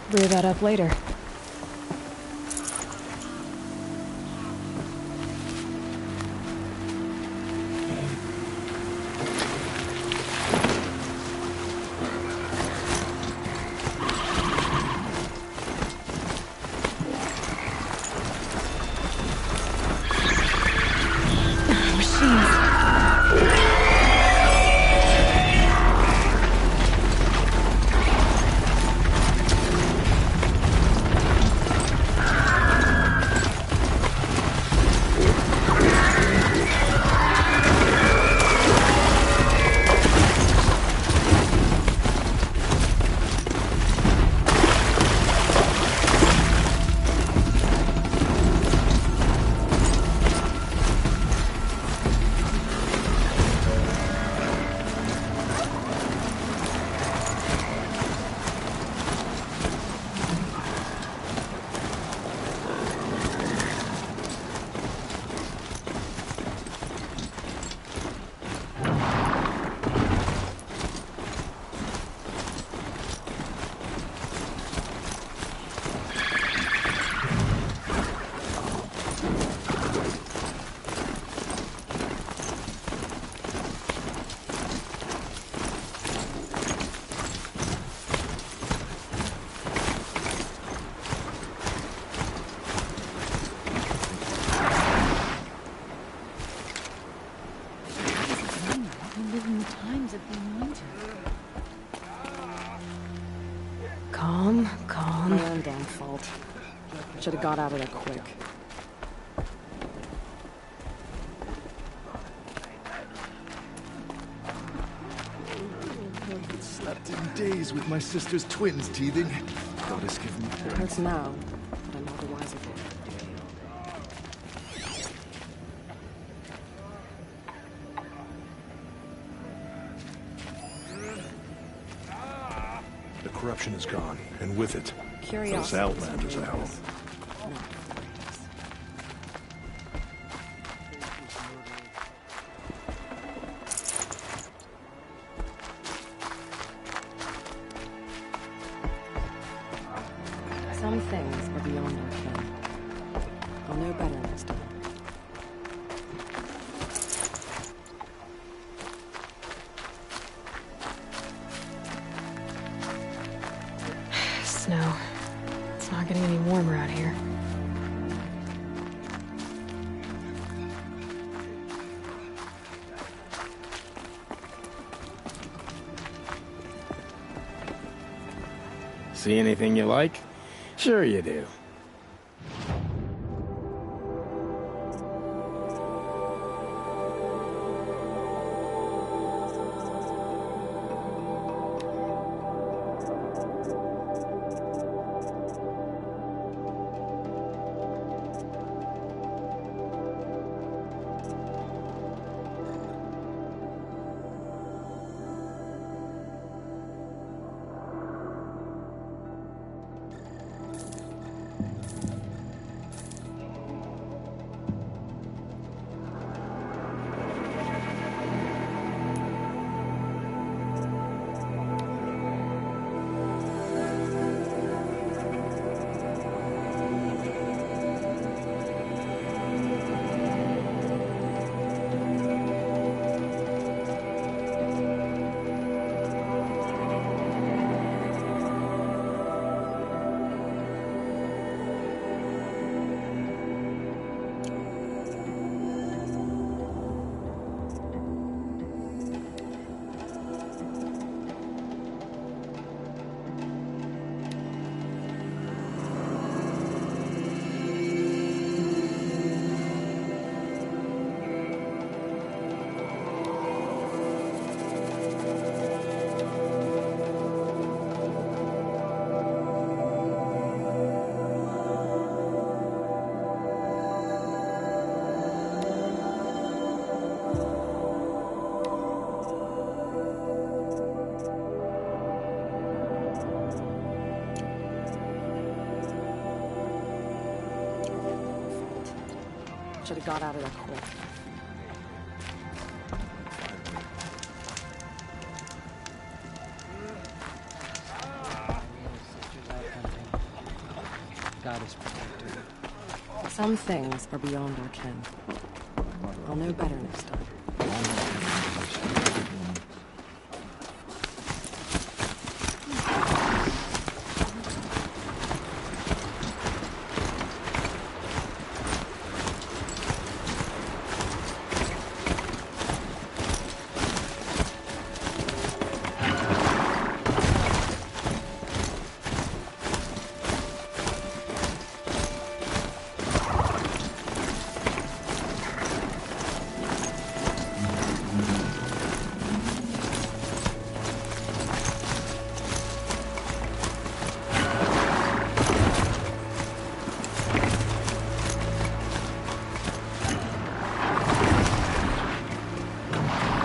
Brew that up later. Calm, calm. My own damn fault. Should have got out of there quick. Slept in days with my sister's twins teething. Goddess give me... It hurts now, but I'm otherwise again. The corruption is gone, and with it, Curiosity. those Outlanders are home. Some things are beyond our ken. I'll know better next time. Snow. It's not getting any warmer out here. See anything you like? Sure you do. Should have got out of there quick. goddess protector. Some things are beyond our ken. I'll know better next time.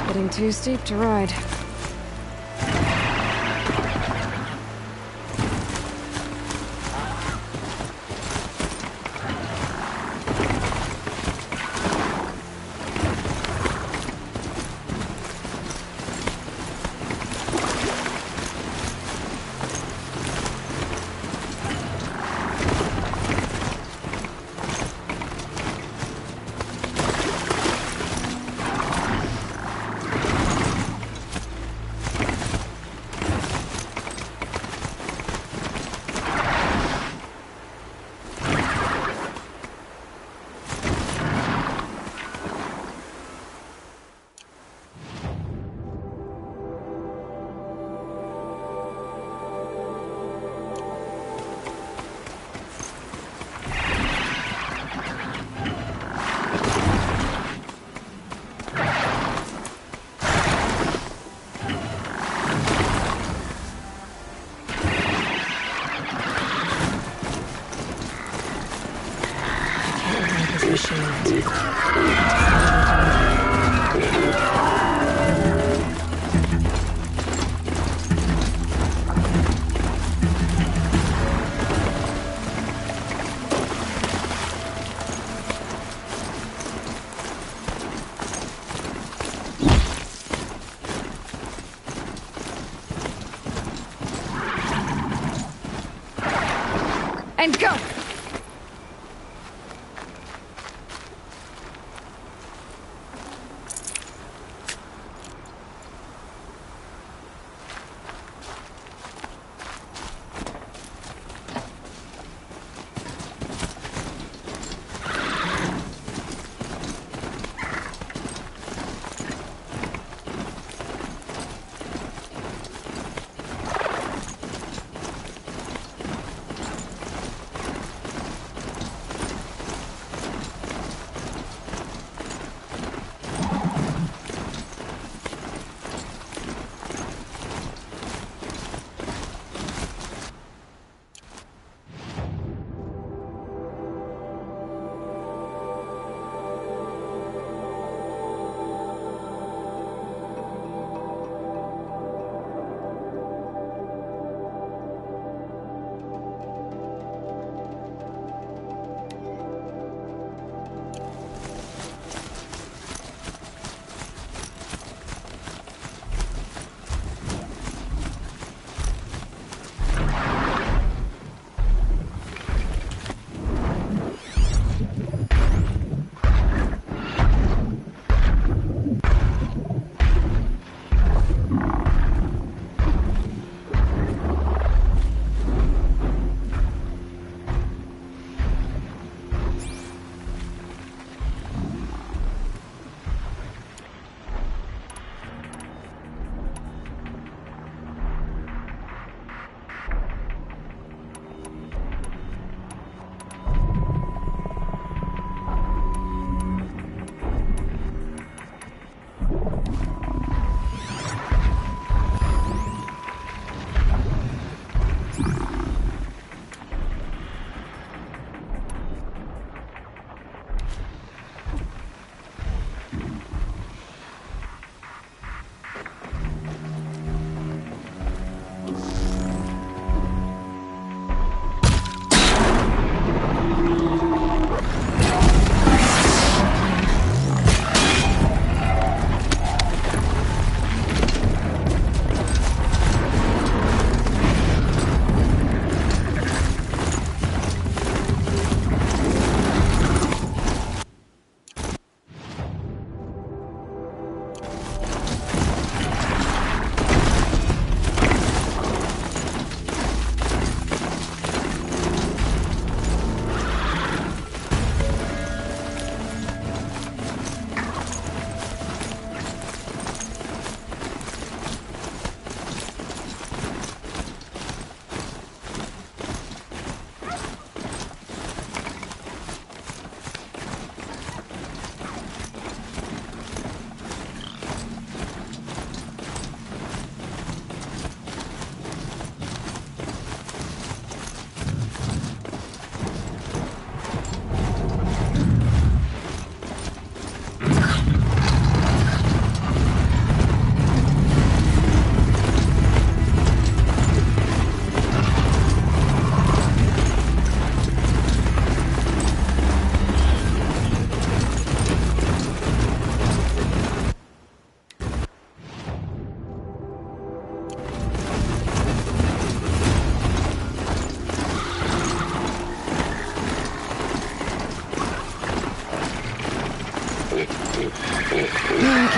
Getting too steep to ride. Machines. And go!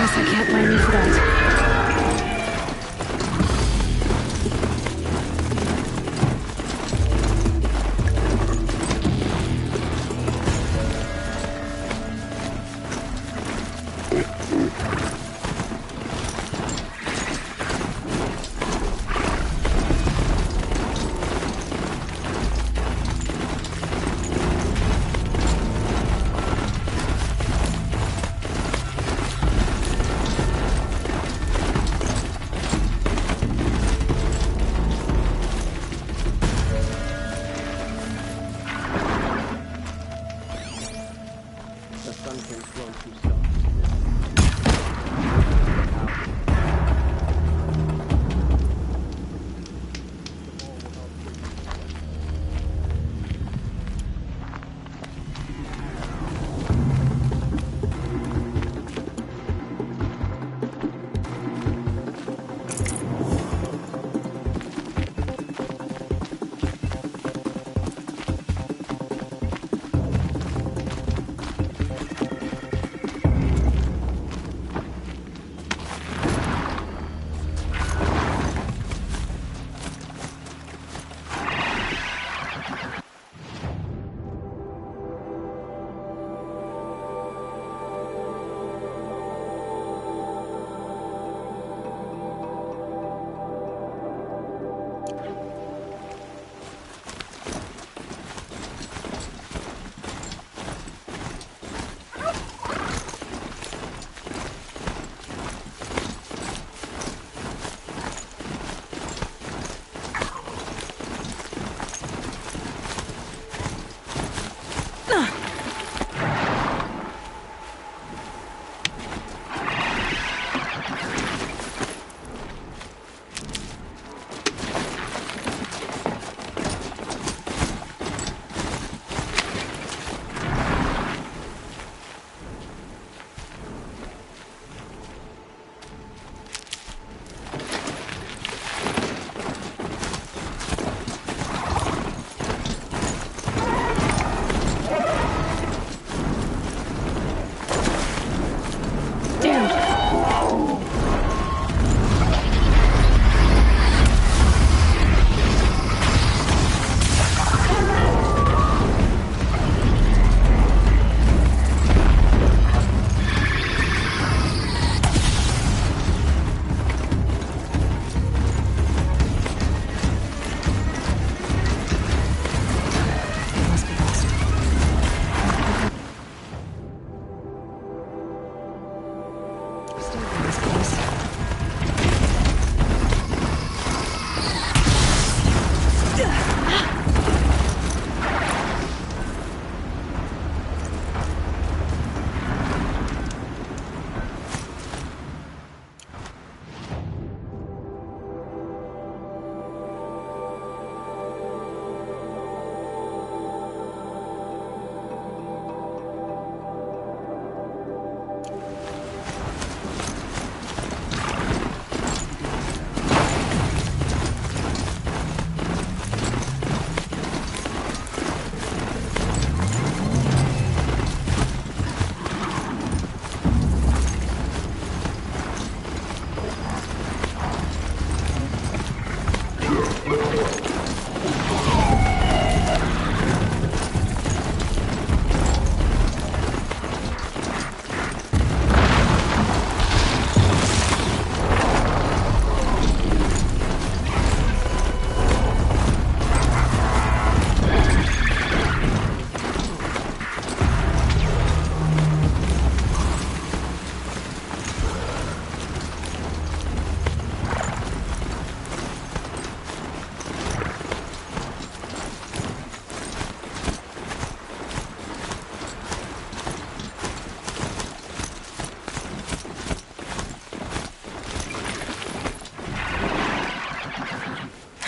Guess I can't blame you for that.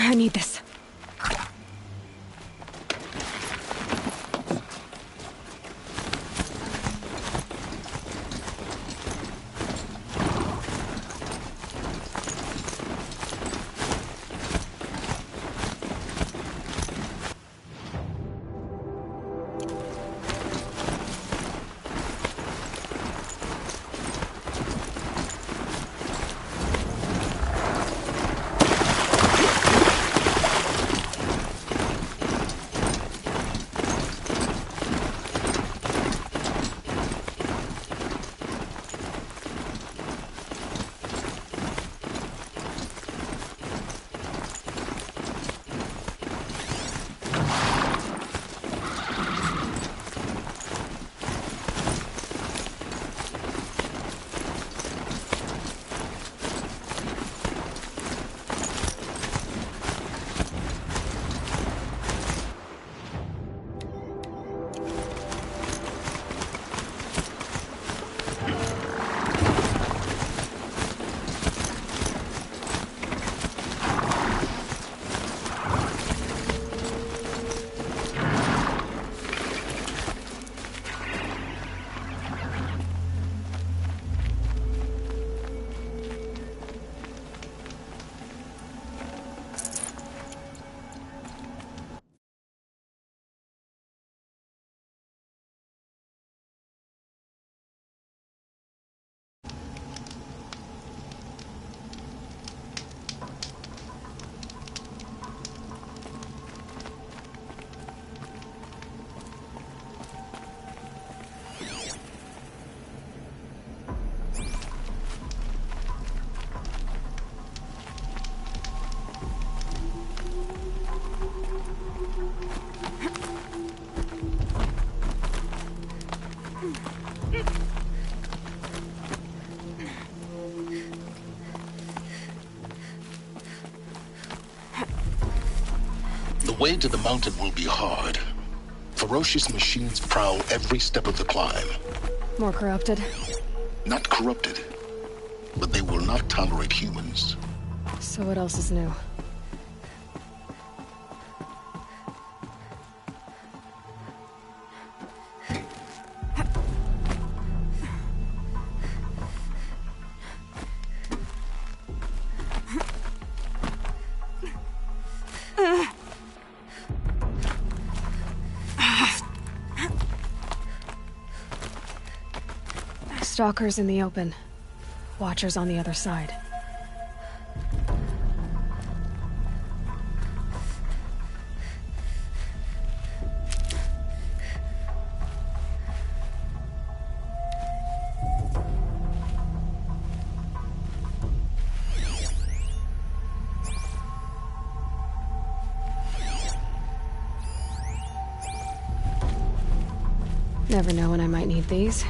I need this. way to the mountain will be hard. Ferocious machines prowl every step of the climb. More corrupted? Not corrupted, but they will not tolerate humans. So what else is new? Stalkers in the open. Watchers on the other side. Never know when I might need these.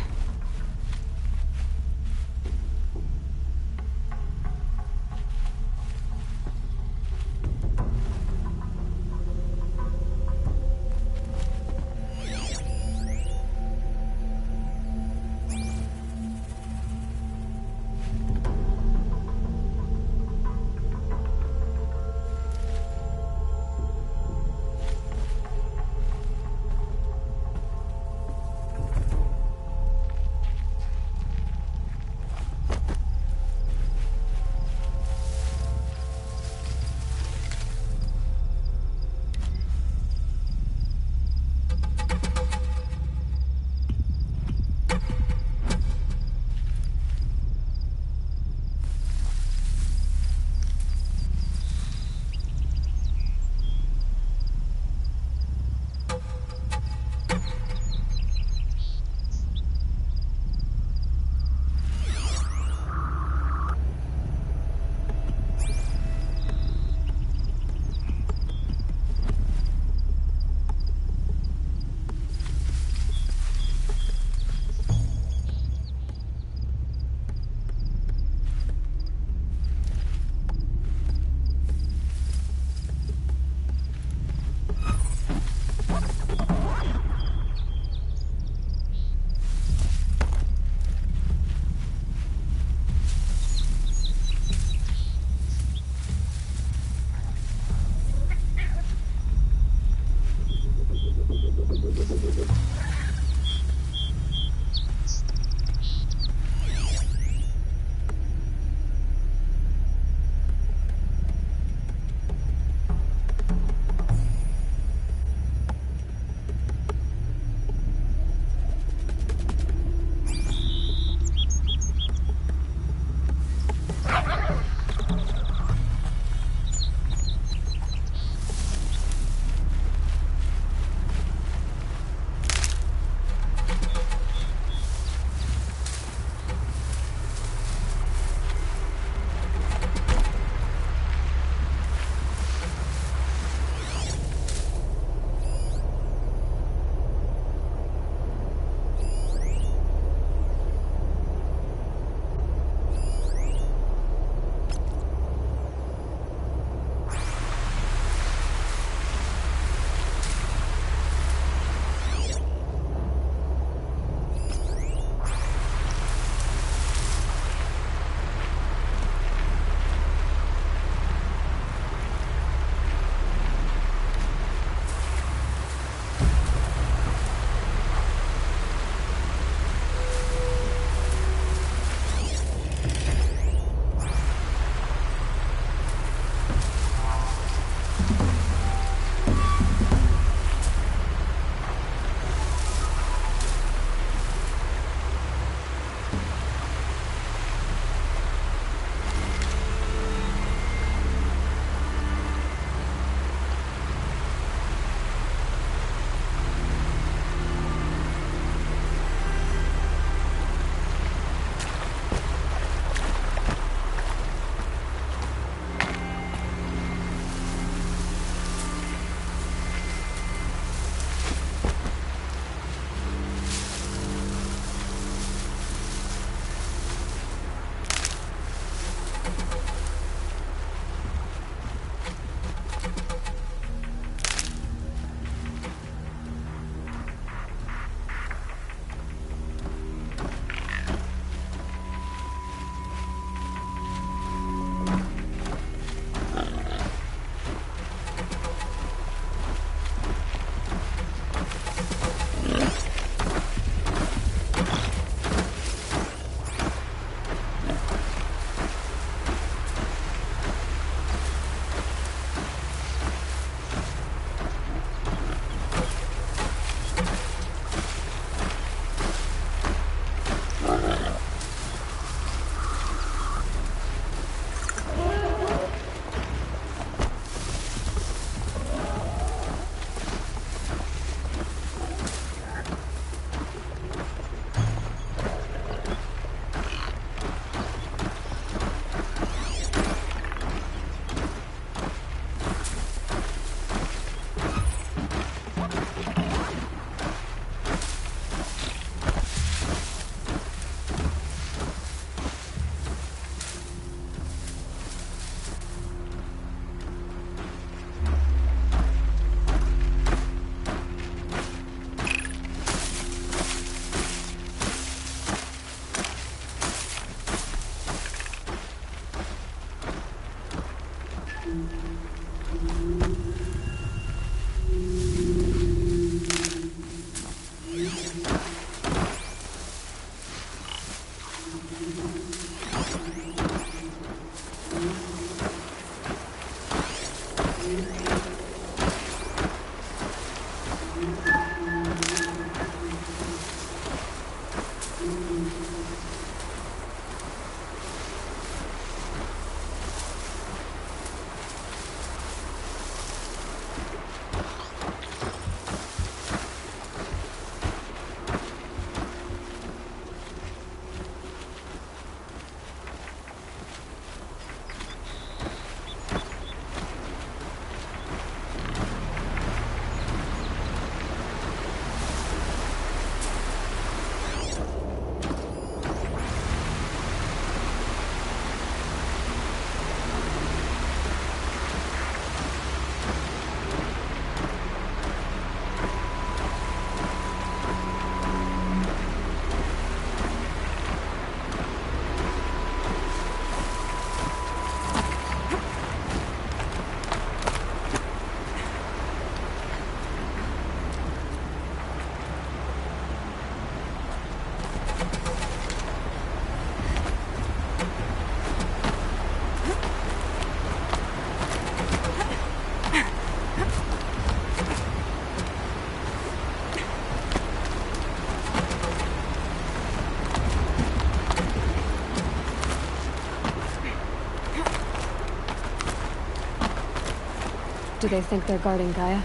Do they think they're guarding Gaia?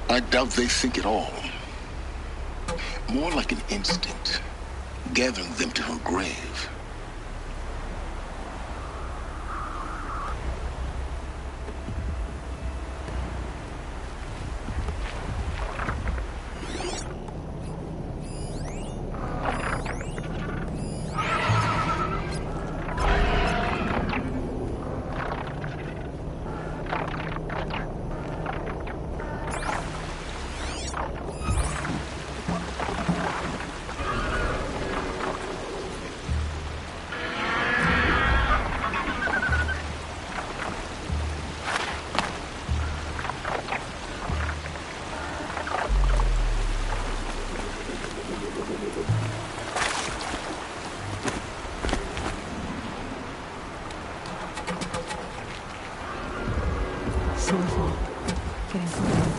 I doubt they think at all. More like an instinct, gathering them to her grave. Snowfall. Getting closer.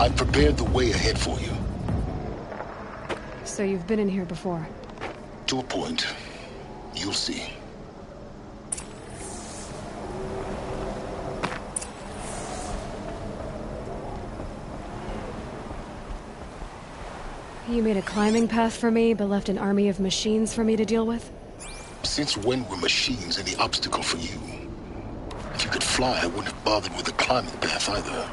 I've prepared the way ahead for you. So you've been in here before? To a point. You'll see. You made a climbing path for me, but left an army of machines for me to deal with? Since when were machines any obstacle for you? If you could fly, I wouldn't have bothered with the climbing path either.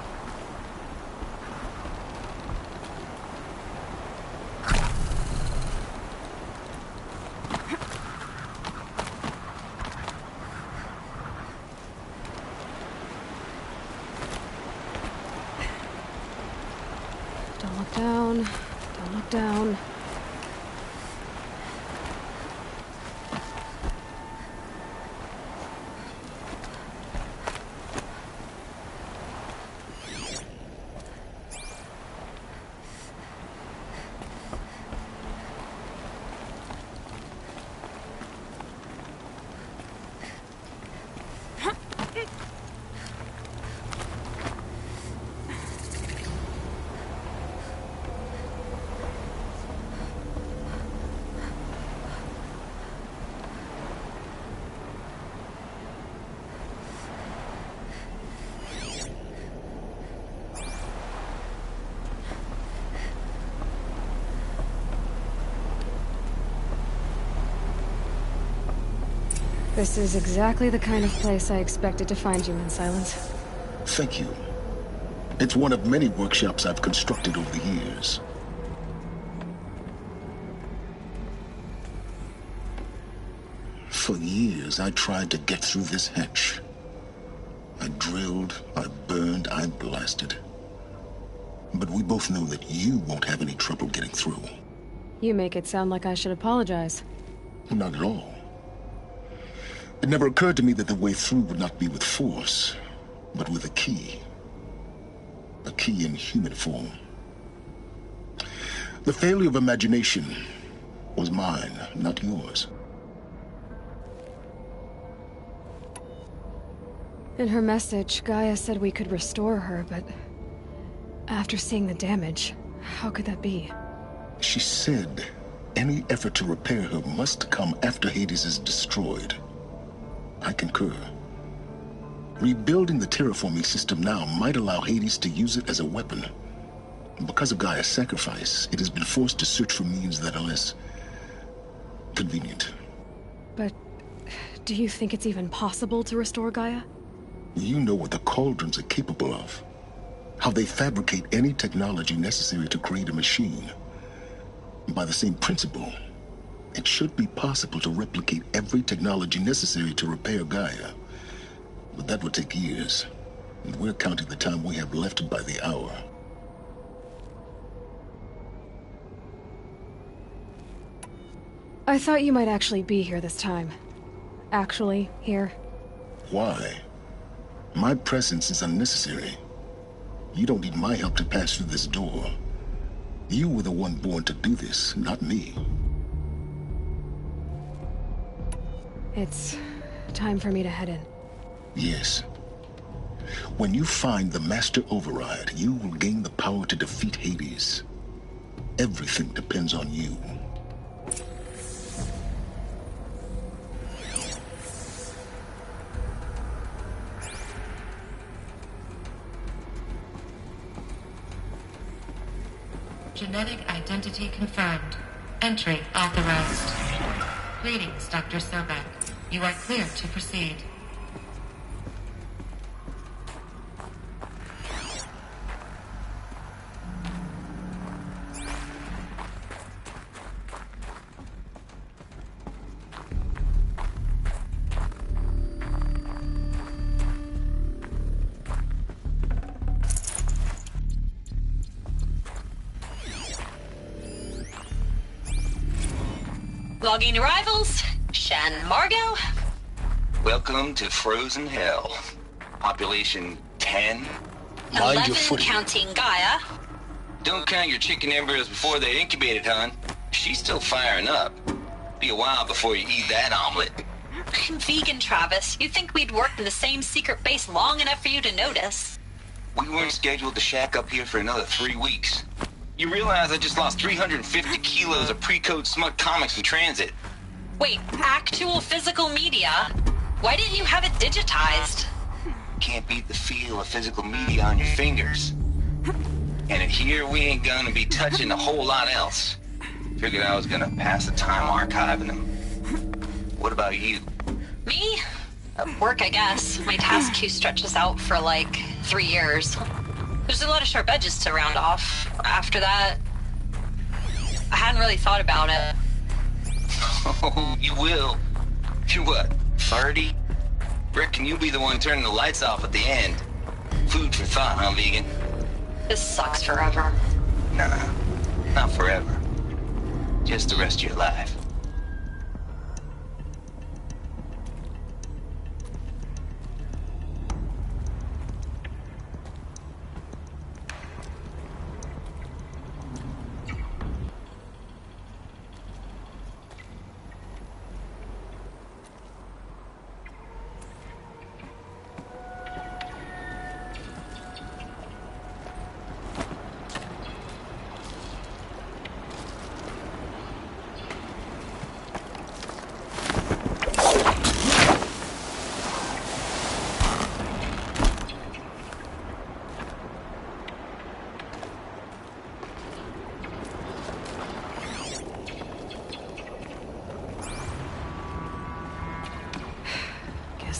Don't look down. Don't look down. This is exactly the kind of place I expected to find you in, Silence. Thank you. It's one of many workshops I've constructed over the years. For years, I tried to get through this hatch. I drilled, I burned, I blasted. But we both know that you won't have any trouble getting through. You make it sound like I should apologize. Not at all. It never occurred to me that the way through would not be with force, but with a key. A key in human form. The failure of imagination was mine, not yours. In her message, Gaia said we could restore her, but after seeing the damage, how could that be? She said any effort to repair her must come after Hades is destroyed. I concur. Rebuilding the terraforming system now might allow Hades to use it as a weapon. Because of Gaia's sacrifice, it has been forced to search for means that are less convenient. But do you think it's even possible to restore Gaia? You know what the Cauldrons are capable of. How they fabricate any technology necessary to create a machine. By the same principle, it should be possible to replicate every technology necessary to repair Gaia. But that would take years, and we're counting the time we have left by the hour. I thought you might actually be here this time. Actually, here. Why? My presence is unnecessary. You don't need my help to pass through this door. You were the one born to do this, not me. It's time for me to head in. Yes. When you find the Master Override, you will gain the power to defeat Hades. Everything depends on you. Genetic identity confirmed. Entry authorized. Greetings, Dr. Sobek. You are clear to proceed. Logging arrivals. Shan Margot. Welcome to Frozen Hell. Population 10. Mind your 11 footing. counting Gaia. Don't count your chicken embryos before they incubated, hon. She's still firing up. Be a while before you eat that omelet. I'm vegan, Travis. You'd think we'd worked in the same secret base long enough for you to notice. We weren't scheduled to shack up here for another 3 weeks. You realize I just lost 350 kilos of pre-code smut comics in transit? Wait, actual physical media? Why didn't you have it digitized? Can't beat the feel of physical media on your fingers. And in here, we ain't gonna be touching a whole lot else. Figured I was gonna pass the time archiving them. What about you? Me? Work, I guess. My task queue stretches out for like 3 years. There's a lot of sharp edges to round off. After that, I hadn't really thought about it. Oh, you will. You're what, 30? Reckon you'll be the one turning the lights off at the end. Food for thought, huh, vegan? This sucks forever. Nah, not forever. Just the rest of your life.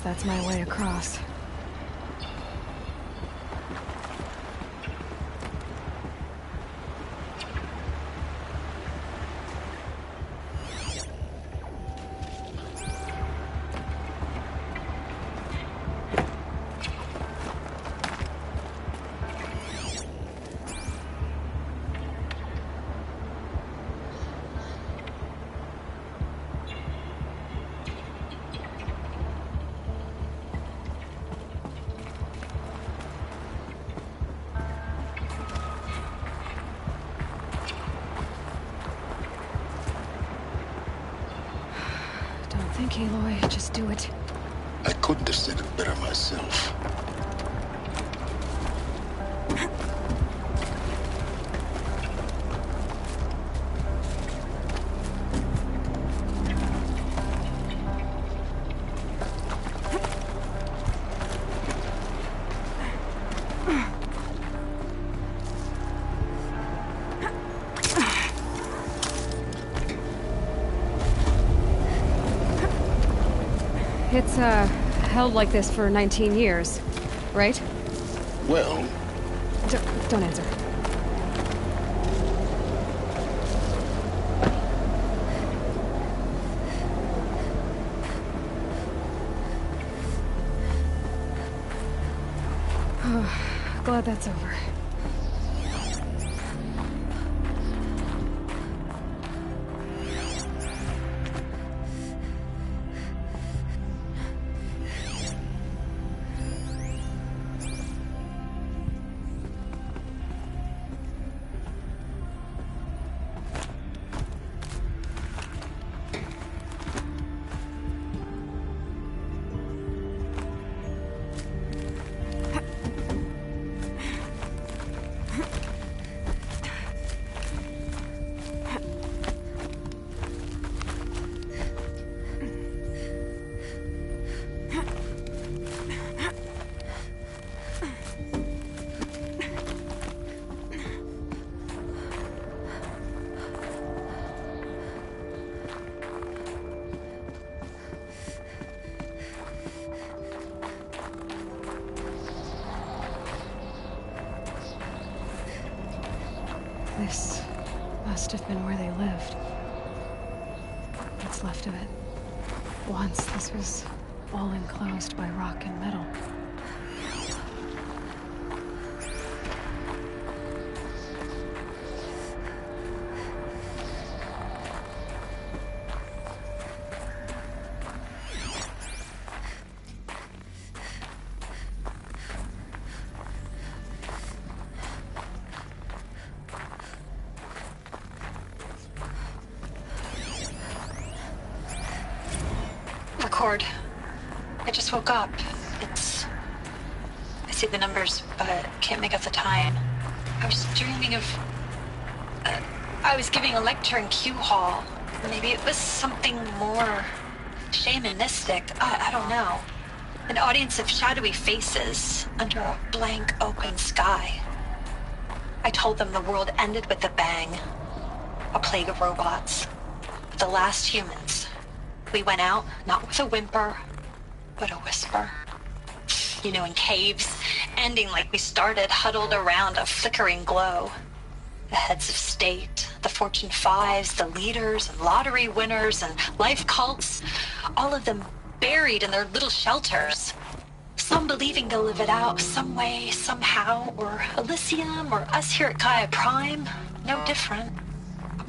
That's my way across. Think, Aloy, just do it. I couldn't have said it better myself. It's, held like this for 19 years, right? Well... Don't answer. Glad that's over. This must have been where they lived. What's left of it. Once this was all enclosed by rock and metal. I just woke up. It's see the numbers, but can't make out the time. I was dreaming of... I was giving a lecture in Q Hall. Maybe it was something more shamanistic. I don't know. An audience of shadowy faces under a blank open sky. I told them the world ended with a bang. A plague of robots. The last humans. We went out, not with a whimper, but a whisper. You know, in caves, ending like we started, huddled around a flickering glow. The heads of state, the Fortune 5s, the leaders and lottery winners and life cults, all of them buried in their little shelters. Some believing they'll live it out some way, somehow, or Elysium, or us here at Gaia Prime, no different.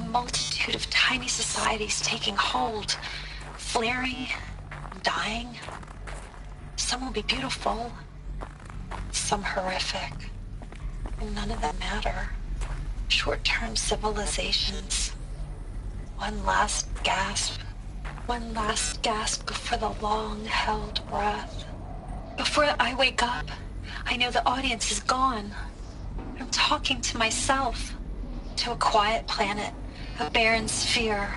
A multitude of tiny societies taking hold, flaring, dying. Some will be beautiful, some horrific, and none of them matter. Short-term civilizations. One last gasp before the long-held breath. Before I wake up, I know the audience is gone. I'm talking to myself, to a quiet planet, a barren sphere.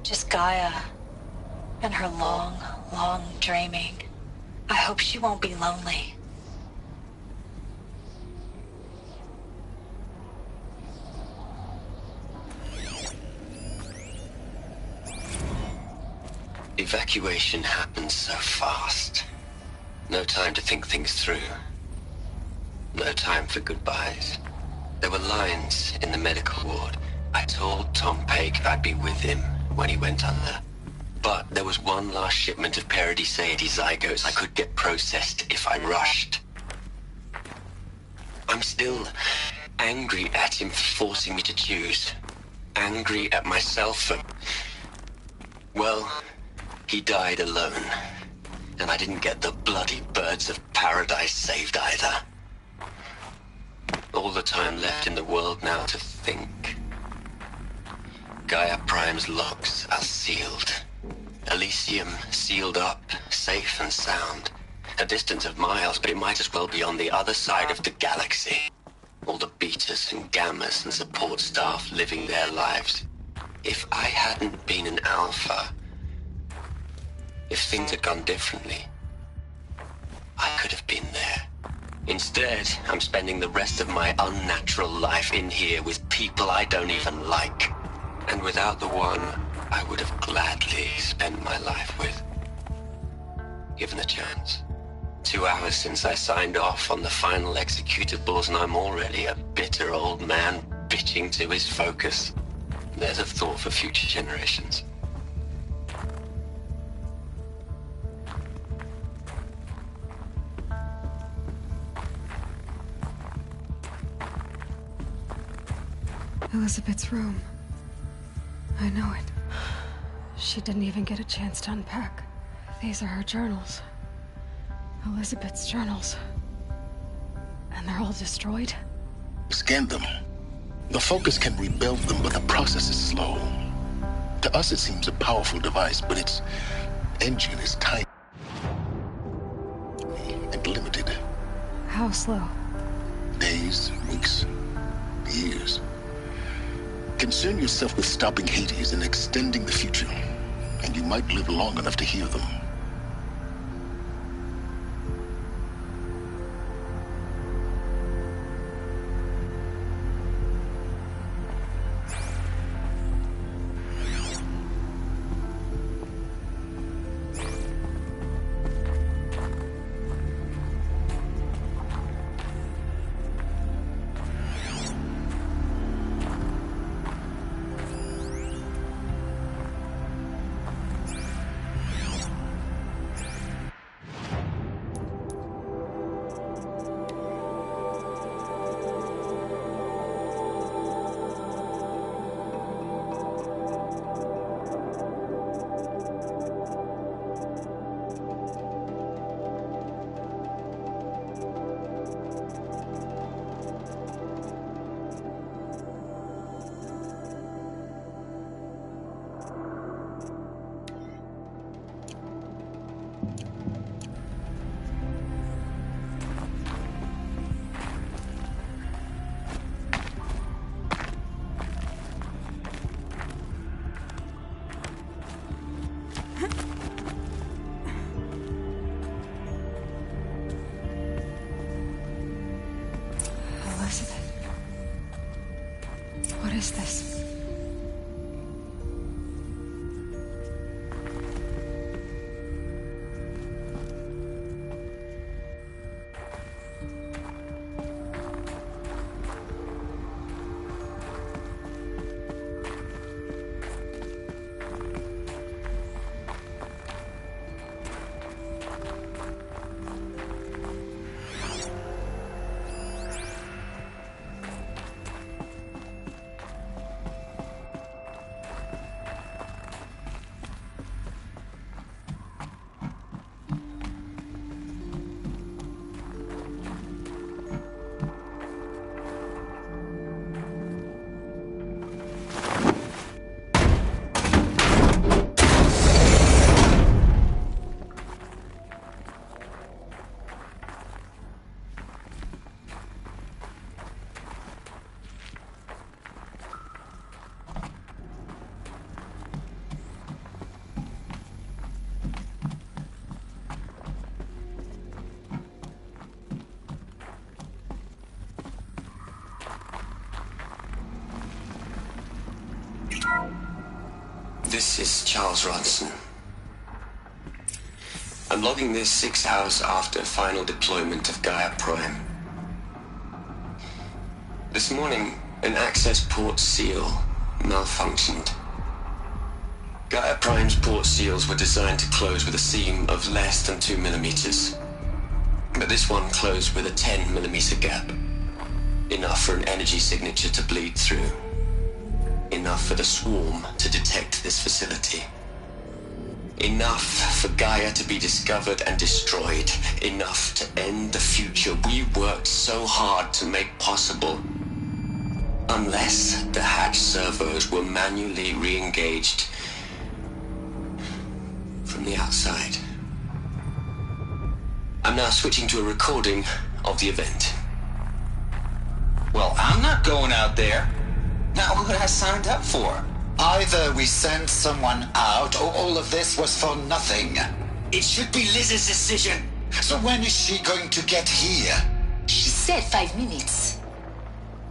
Just Gaia and her long, long dreaming. I hope she won't be lonely. Evacuation happened so fast. No time to think things through. No time for goodbyes. There were lines in the medical ward. I told Tom Paik I'd be with him when he went under. But there was one last shipment of Paradiseidae zygotes I could get processed if I rushed. I'm still angry at him for forcing me to choose. Angry at myself for... well, he died alone. And I didn't get the bloody birds of paradise saved either. All the time left in the world now to think. Gaia Prime's locks are sealed. Elysium sealed up, safe and sound. A distance of miles, but it might as well be on the other side of the galaxy. All the betas and gammas and support staff living their lives. If I hadn't been an alpha, if things had gone differently, I could have been there. Instead, I'm spending the rest of my unnatural life in here with people I don't even like. And without the one I would have gladly spent my life with. Given a chance. 2 hours since I signed off on the final executables, and I'm already a bitter old man bitching to his focus. There's a thought for future generations. Elizabeth's room. I know it. She didn't even get a chance to unpack. These are her journals. Elizabeth's journals. And they're all destroyed? Scan them. The Focus can rebuild them, but the process is slow. To us, it seems a powerful device, but its engine is tiny and limited. How slow? Days, weeks, years. Concern yourself with stopping Hades and extending the future, and you might live long enough to hear them. is this? This is Charles Ronson. I'm logging this 6 hours after final deployment of Gaia Prime. This morning, an access port seal malfunctioned. Gaia Prime's port seals were designed to close with a seam of less than 2 millimeters. But this one closed with a 10 millimeter gap. Enough for an energy signature to bleed through. Enough for the swarm to detect this facility. Enough for Gaia to be discovered and destroyed. Enough to end the future we worked so hard to make possible. Unless the hatch servos were manually re-engaged from the outside. I'm now switching to a recording of the event. Well, I'm not going out there. Not what I signed up for. Either we sent someone out, or all of this was for nothing. It should be Liz's decision. So when is she going to get here? She said 5 minutes.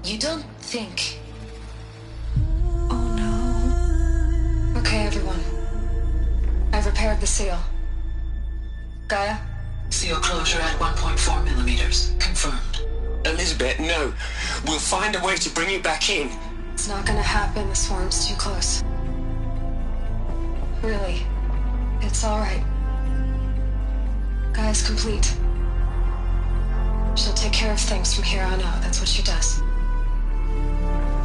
You don't think... Oh no. Okay, everyone. I've repaired the seal. Gaia? Seal closure at 1.4 millimeters. Confirmed. Elizabeth, no. We'll find a way to bring you back in. It's not gonna happen. The swarm's too close. Really. It's alright. Gaia's complete. She'll take care of things from here on out. That's what she does.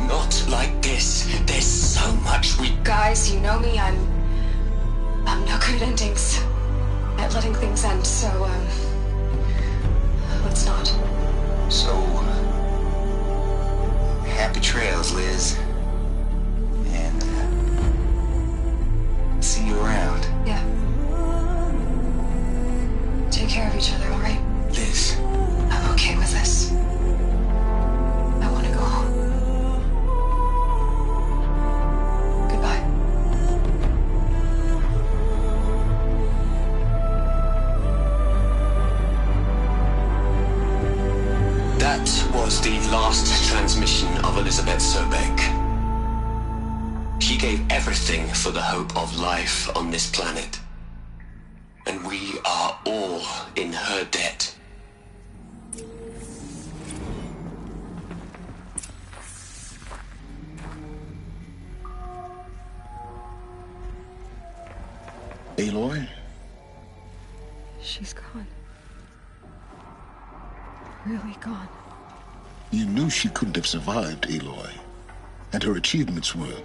Not like this. There's so much we... Guys, you know me. I'm no good at endings. At letting things end, so, let's not. So, happy trails, Liz. And, see you around. Yeah. Take care of each other, alright? Liz. I'm okay with this. I want to go home. Goodbye. That was the last transmission of Elizabeth Sobeck. She gave everything for the hope of life on this planet. And we are all in her debt. Aloy? She's gone. Really gone. You knew she couldn't have survived, Aloy. And her achievements were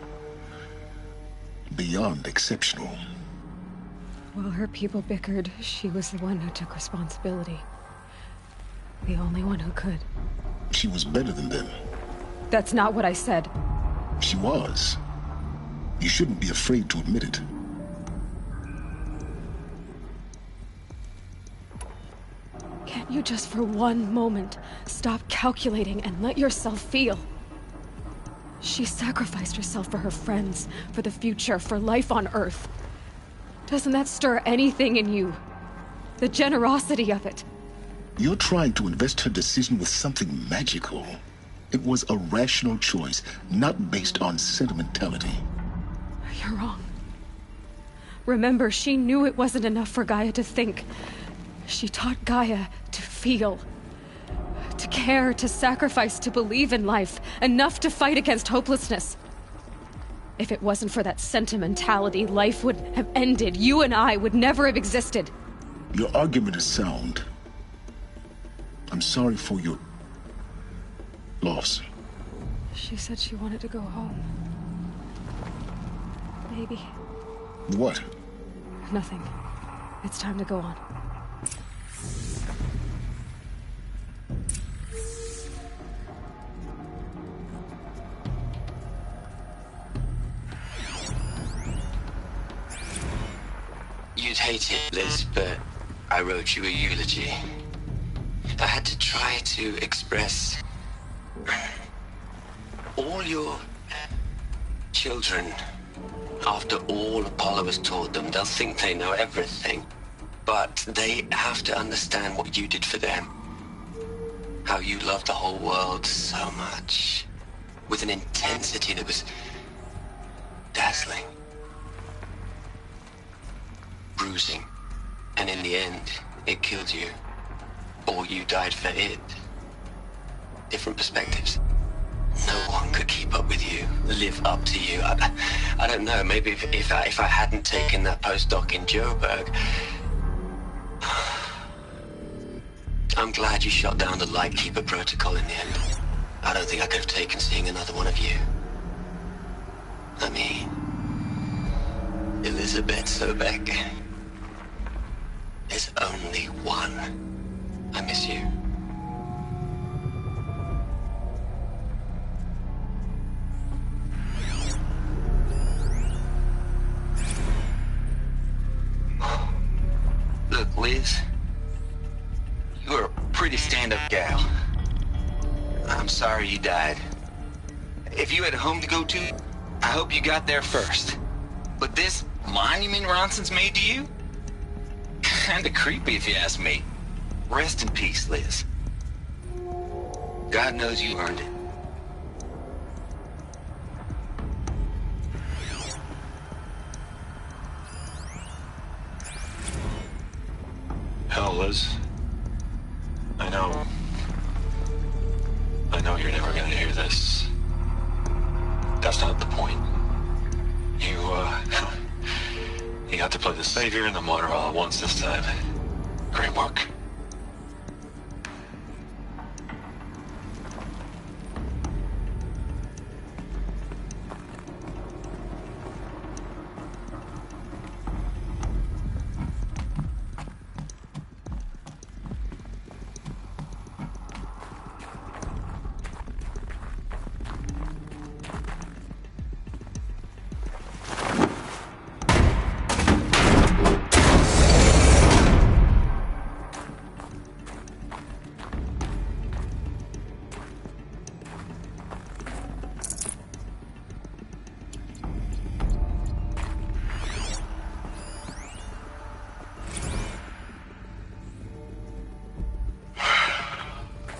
beyond exceptional. While her people bickered, she was the one who took responsibility. The only one who could. She was better than them. That's not what I said. She was. You shouldn't be afraid to admit it. Can't you just for one moment stop calculating and let yourself feel? She sacrificed herself for her friends, for the future, for life on Earth. Doesn't that stir anything in you? The generosity of it. You're trying to invest her decision with something magical. It was a rational choice, not based on sentimentality. You're wrong. Remember, she knew it wasn't enough for Gaia to think. She taught Gaia to feel. To care, to sacrifice, to believe in life. Enough to fight against hopelessness. If it wasn't for that sentimentality, life would have ended. You and I would never have existed. Your argument is sound. I'm sorry for your loss. She said she wanted to go home. Maybe. What? Nothing. It's time to go on. You'd hate it, Liz, but I wrote you a eulogy. I had to try to express all your children. After all Apollo has taught them, they'll think they know everything. But they have to understand what you did for them. How you loved the whole world so much. With an intensity that was dazzling. Bruising. And in the end, it killed you. Or you died for it. Different perspectives. No one could keep up with you, live up to you. I don't know, maybe if I hadn't taken that postdoc in Joburg. I'm glad you shot down the Lightkeeper protocol in the end. I don't think I could have taken seeing another one of you. I mean, Elizabeth Sobek. There's only one. I miss you. Look, Liz. You're a pretty stand-up gal. I'm sorry you died. If you had a home to go to, I hope you got there first. But this monument Ronson's made to you? Kinda creepy if you ask me. Rest in peace, Liz. God knows you earned it. Hell, Liz. I know you're never gonna hear this. That's not the point. You got to play the savior and the martyr all at once this time. Great work.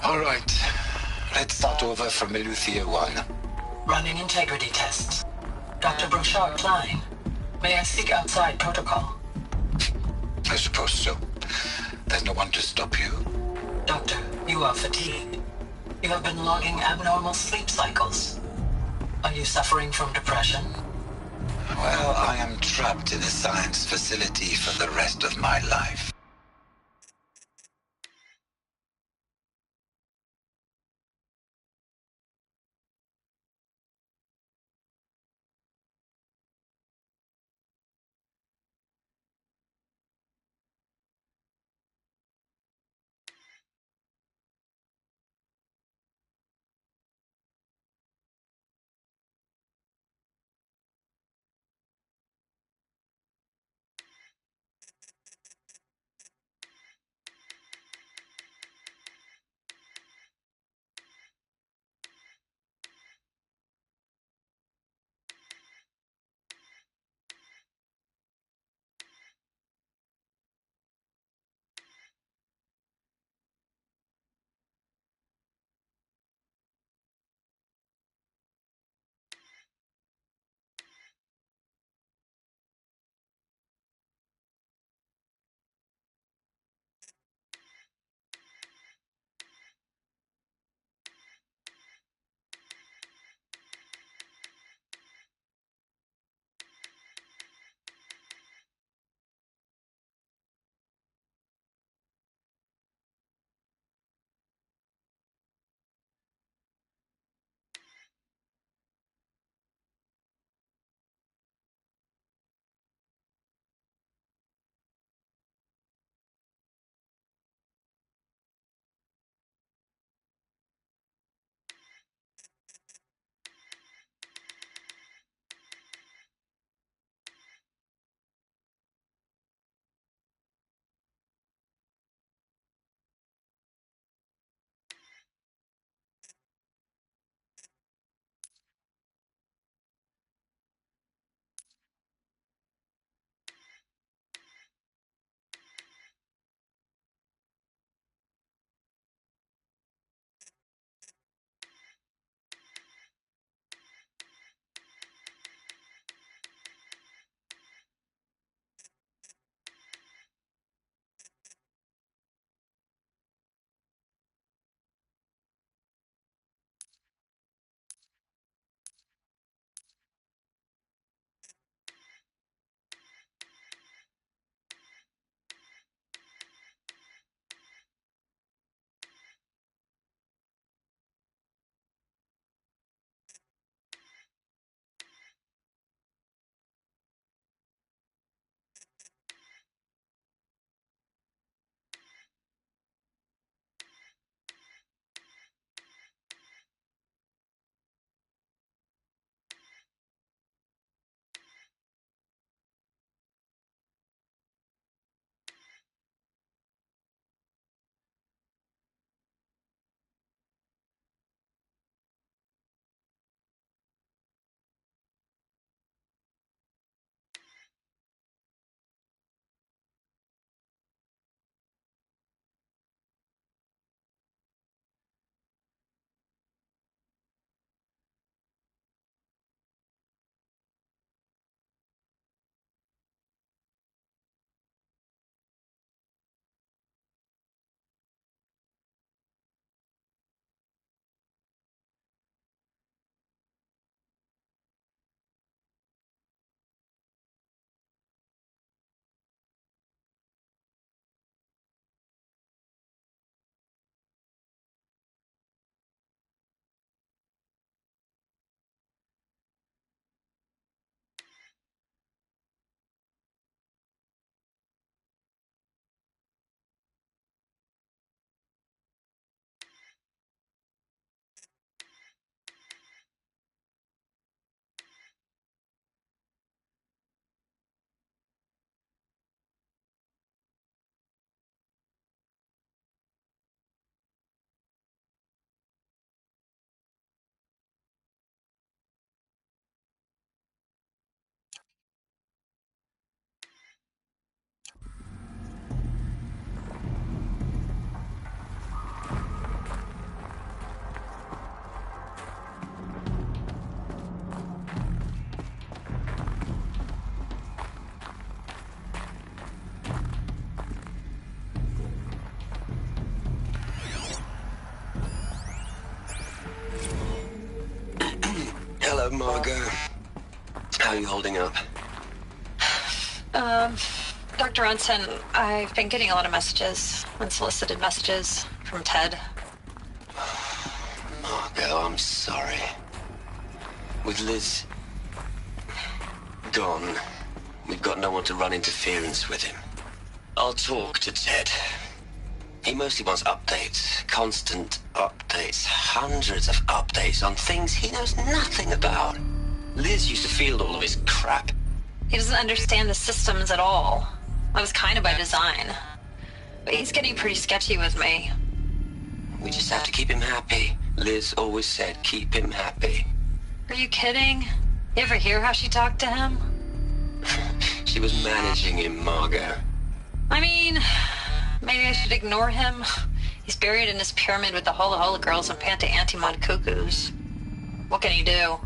All right. Let's start over from Eleuthia 1. Running integrity tests. Dr. Brochard Klein, may I speak outside protocol? I suppose so. There's no one to stop you. Doctor, you are fatigued. You have been logging abnormal sleep cycles. Are you suffering from depression? Well, I am trapped in a science facility for the rest of my life. Hello, Margot. How are you holding up? Dr. Unson, I've been getting a lot of messages, unsolicited messages from Ted. Margot, I'm sorry. With Liz gone, we've got no one to run interference with him. I'll talk to Ted. He mostly wants updates, constant updates, hundreds of updates on things he knows nothing about. Liz used to field all of his crap. He doesn't understand the systems at all. That was kind of by design. But he's getting pretty sketchy with me. We just have to keep him happy. Liz always said, keep him happy. Are you kidding? You ever hear how she talked to him? She was managing him, Margot. I mean, maybe I should ignore him. He's buried in his pyramid with the Hola Hola girls and Panta Antimon cuckoos. What can he do?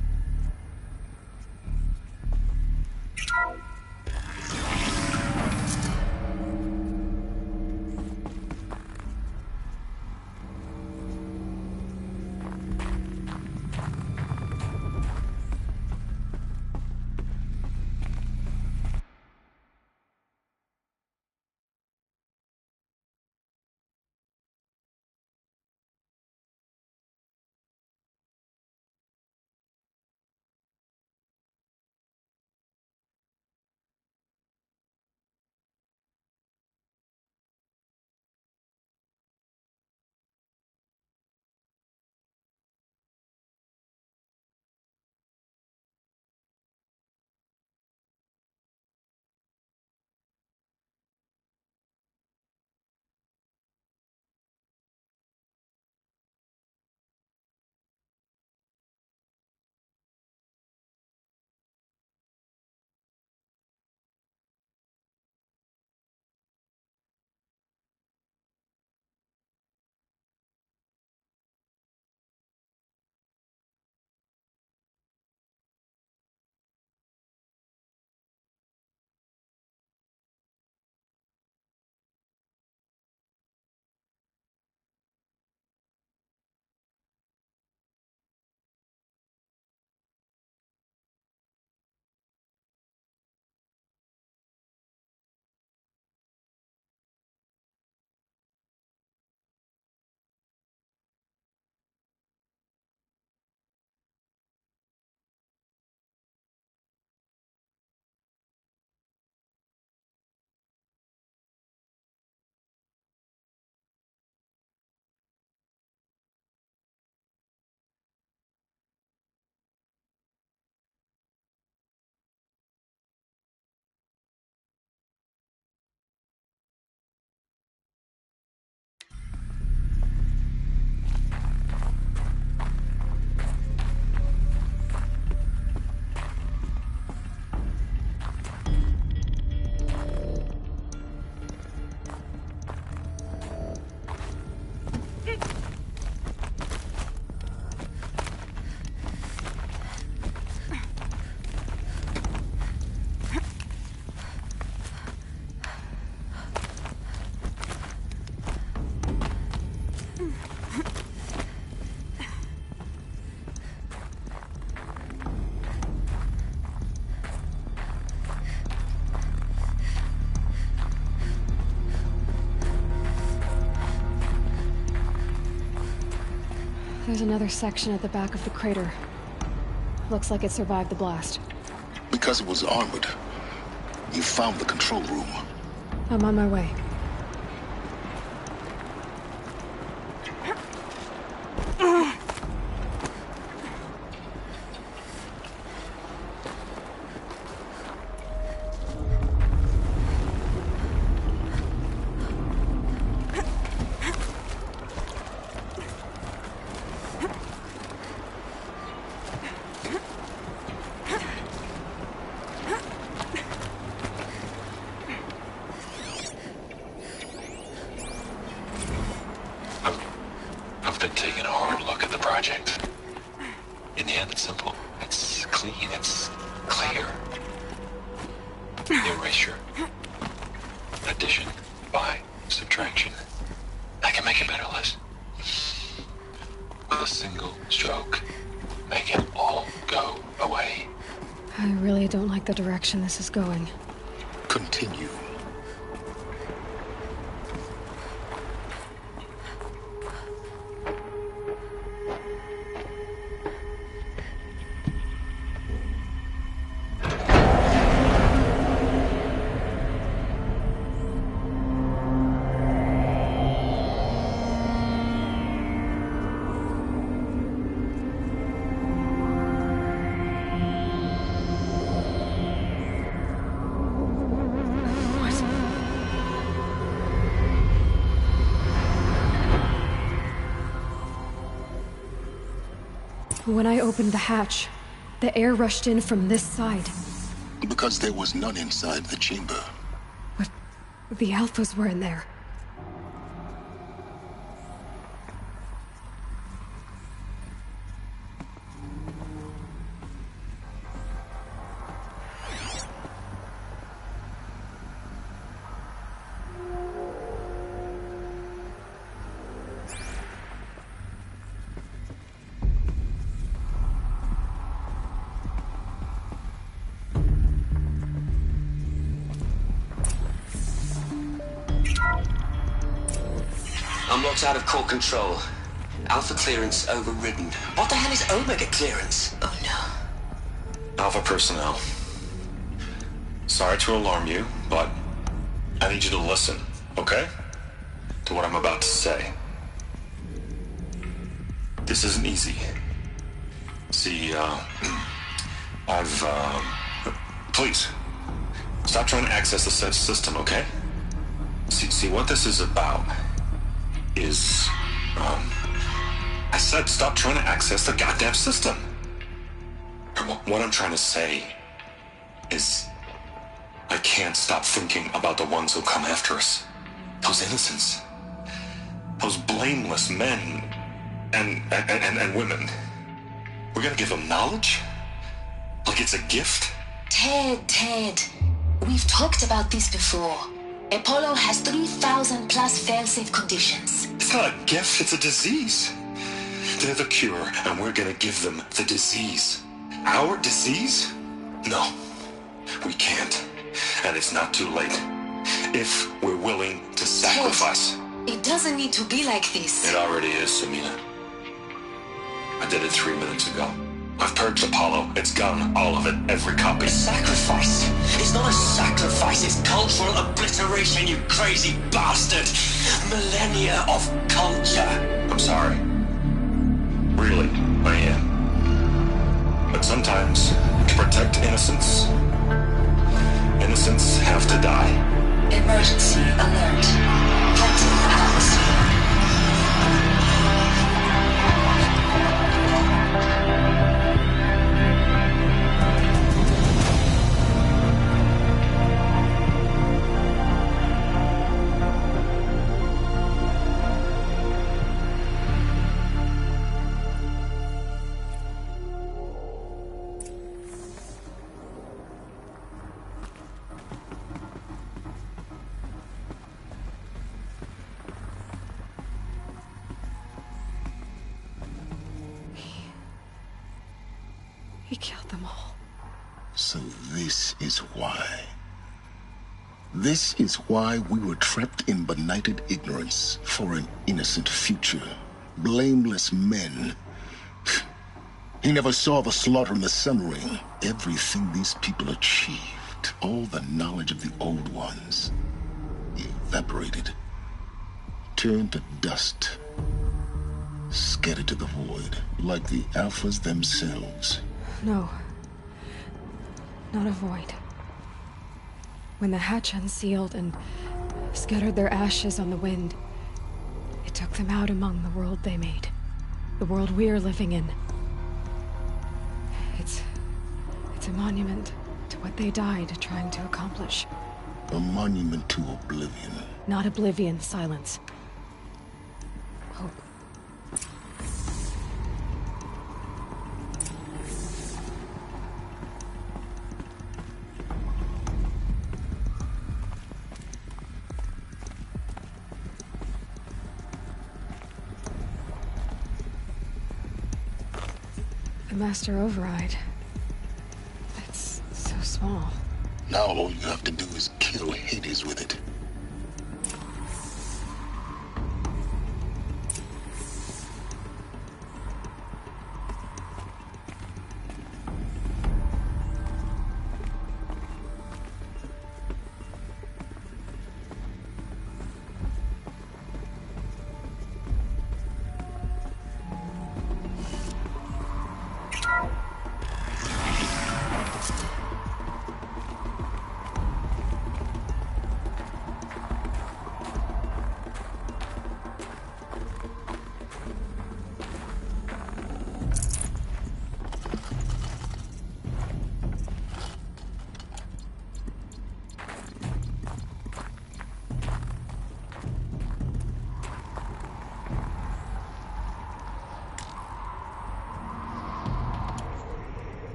There's another section at the back of the crater. Looks like it survived the blast. Because it was armored, you found the control room. I'm on my way. I've been taking a hard look at the project. In the end, it's simple. It's clean. It's clear. Erasure. Addition. By. Subtraction. I can make it better, Liz. With a single stroke. Make it all go away. I really don't like the direction this is going. Continue. When I opened the hatch, the air rushed in from this side. Because there was none inside the chamber. But the Alphas were in there. I'm locked out of core control. Alpha clearance overridden. What the hell is Omega clearance? Oh no. Alpha personnel. Sorry to alarm you, but I need you to listen, okay? To what I'm about to say. This isn't easy. See, please, stop trying to access the system, okay? See, what this is about is, I said stop trying to access the goddamn system. What I'm trying to say is, I can't stop thinking about the ones who come after us. Those innocents. Those blameless men and women. We're gonna give them knowledge? Like it's a gift? Ted. We've talked about this before. Apollo has 3,000 plus fail-safe conditions. It's not a gift, it's a disease. They're the cure, and we're gonna give them the disease. Our disease? No, we can't. And it's not too late. If we're willing to sacrifice. Ted, it doesn't need to be like this. It already is, Samina. I did it 3 minutes ago. I've purged Apollo. It's gone. All of it. Every copy. Sacrifice? It's not a sacrifice. It's cultural obliteration, you crazy bastard. Millennia of culture. I'm sorry. Really, I am. But sometimes, to protect innocence, innocents have to die. Emergency alert. Captain Alice. He killed them all. So this is why. This is why we were trapped in benighted ignorance for an innocent future. Blameless men. He never saw the slaughter in the Sun Ring. Everything these people achieved, all the knowledge of the old ones, evaporated, turned to dust, scattered to the void, like the Alphas themselves. No. Not a void. When the hatch unsealed and scattered their ashes on the wind, it took them out among the world they made. The world we're living in. It's a monument to what they died trying to accomplish. A monument to oblivion. Not oblivion, silence. Hope. The Master Override. It's so small. Now all you have to do is kill Hades with it.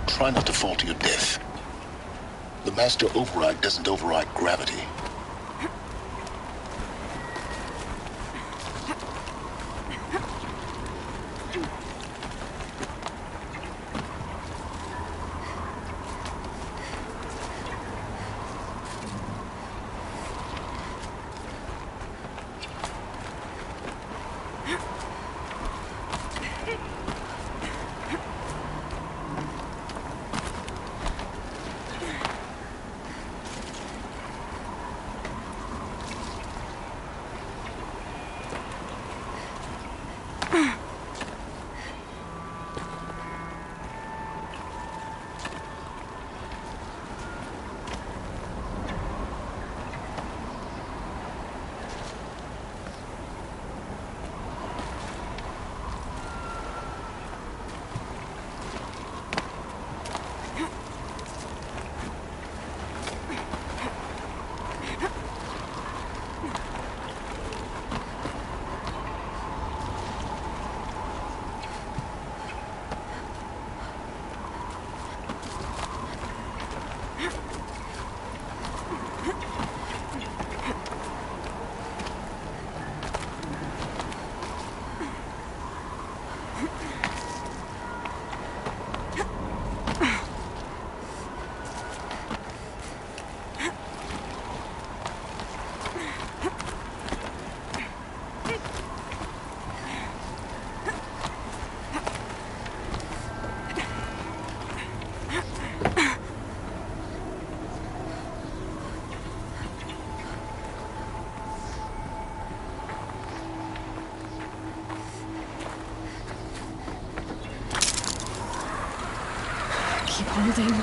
Try not to fall to your death. The Master Override doesn't override gravity.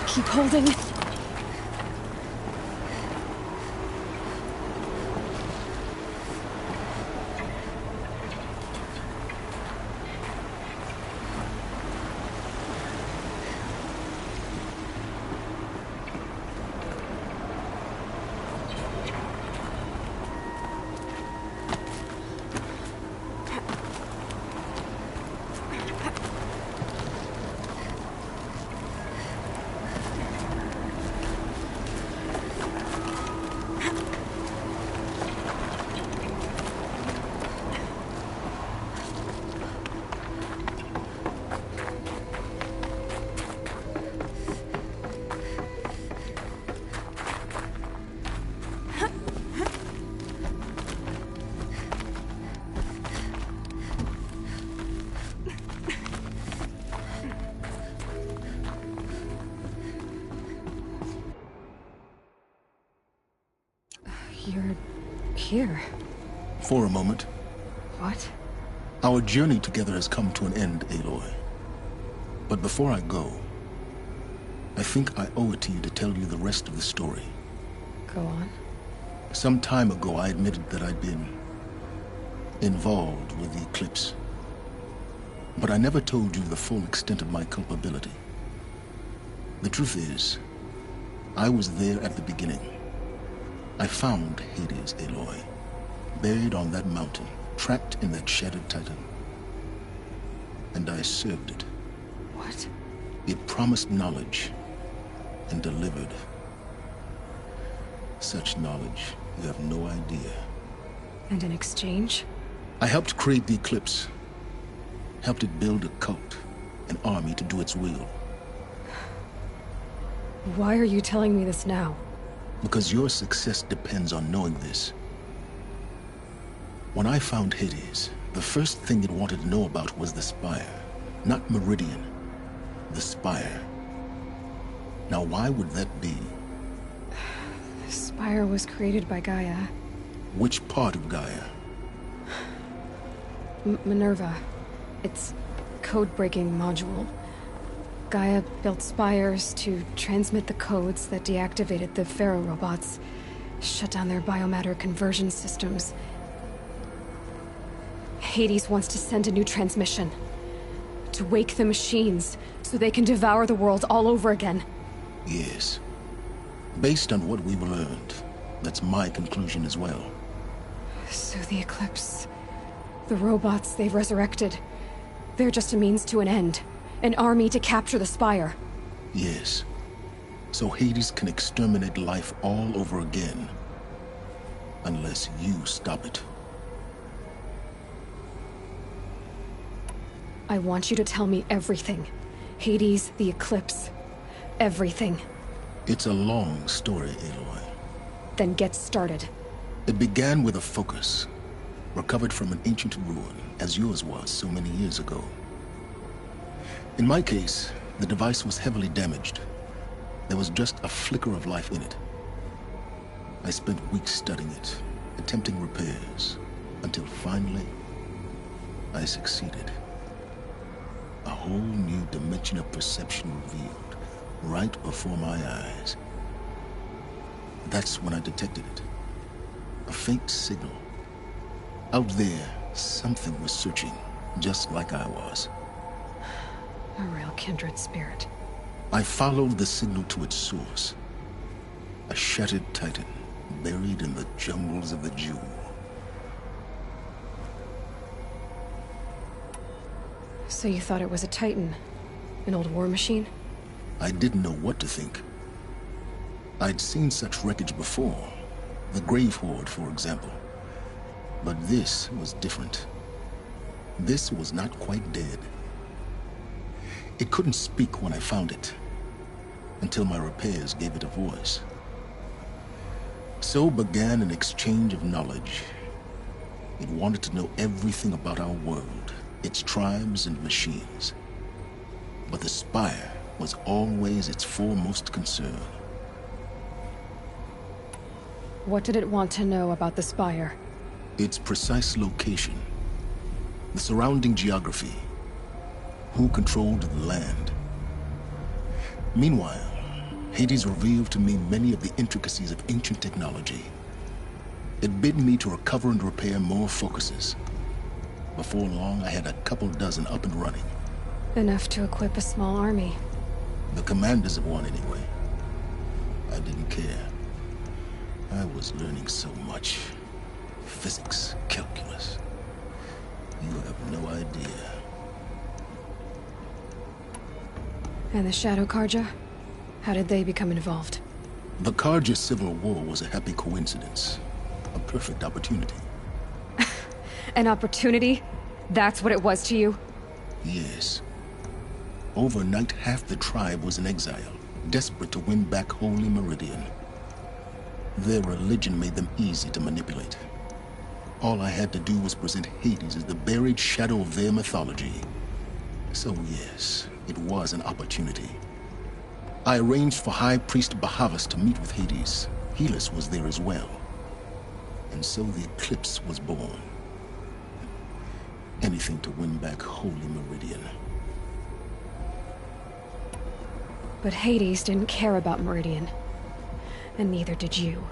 Keep holding. You're here. For a moment. What? Our journey together has come to an end, Aloy. But before I go, I think I owe it to you to tell you the rest of the story. Go on. Some time ago, I admitted that I'd been involved with the Eclipse. But I never told you the full extent of my culpability. The truth is, I was there at the beginning. I found Hades, Aloy, buried on that mountain, trapped in that shattered titan. And I served it. What? It promised knowledge and delivered. Such knowledge, you have no idea. And in exchange? I helped create the Eclipse. Helped it build a cult, an army to do its will. Why are you telling me this now? Because your success depends on knowing this. When I found Hades, the first thing it wanted to know about was the Spire. Not Meridian. The Spire. Now, why would that be? The Spire was created by Gaia. Which part of Gaia? Minerva. It's code-breaking module. Gaia built spires to transmit the codes that deactivated the Pharaoh robots, shut down their biomatter conversion systems. Hades wants to send a new transmission. To wake the machines, so they can devour the world all over again. Yes. Based on what we've learned, that's my conclusion as well. So the Eclipse... the robots they've resurrected... they're just a means to an end. An army to capture the Spire. Yes. So Hades can exterminate life all over again. Unless you stop it. I want you to tell me everything. Hades, the Eclipse. Everything. It's a long story, Aloy. Then get started. It began with a focus. Recovered from an ancient ruin, as yours was so many years ago. In my case, the device was heavily damaged. There was just a flicker of life in it. I spent weeks studying it, attempting repairs, until finally, I succeeded. A whole new dimension of perception revealed, right before my eyes. That's when I detected it. A faint signal. Out there, something was searching, just like I was. A real kindred spirit. I followed the signal to its source. A shattered titan, buried in the jungles of the Jewel. So you thought it was a titan? An old war machine? I didn't know what to think. I'd seen such wreckage before. The Grave Horde, for example. But this was different. This was not quite dead. It couldn't speak when I found it, until my repairs gave it a voice. So began an exchange of knowledge. It wanted to know everything about our world, its tribes and machines. But the Spire was always its foremost concern. What did it want to know about the Spire? Its precise location, the surrounding geography, who controlled the land. Meanwhile, Hades revealed to me many of the intricacies of ancient technology. It bid me to recover and repair more focuses. Before long, I had a couple dozen up and running. Enough to equip a small army. The commanders of one, anyway. I didn't care. I was learning so much. Physics, calculus. You have no idea. And the Shadow Carja? How did they become involved? The Carja Civil War was a happy coincidence. A perfect opportunity. An opportunity? That's what it was to you? Yes. Overnight, half the tribe was in exile, desperate to win back Holy Meridian. Their religion made them easy to manipulate. All I had to do was present Hades as the buried shadow of their mythology. So yes, it was an opportunity. I arranged for High Priest Bahavas to meet with Hades. Helis was there as well. And so the Eclipse was born. Anything to win back Holy Meridian. But Hades didn't care about Meridian. And neither did you.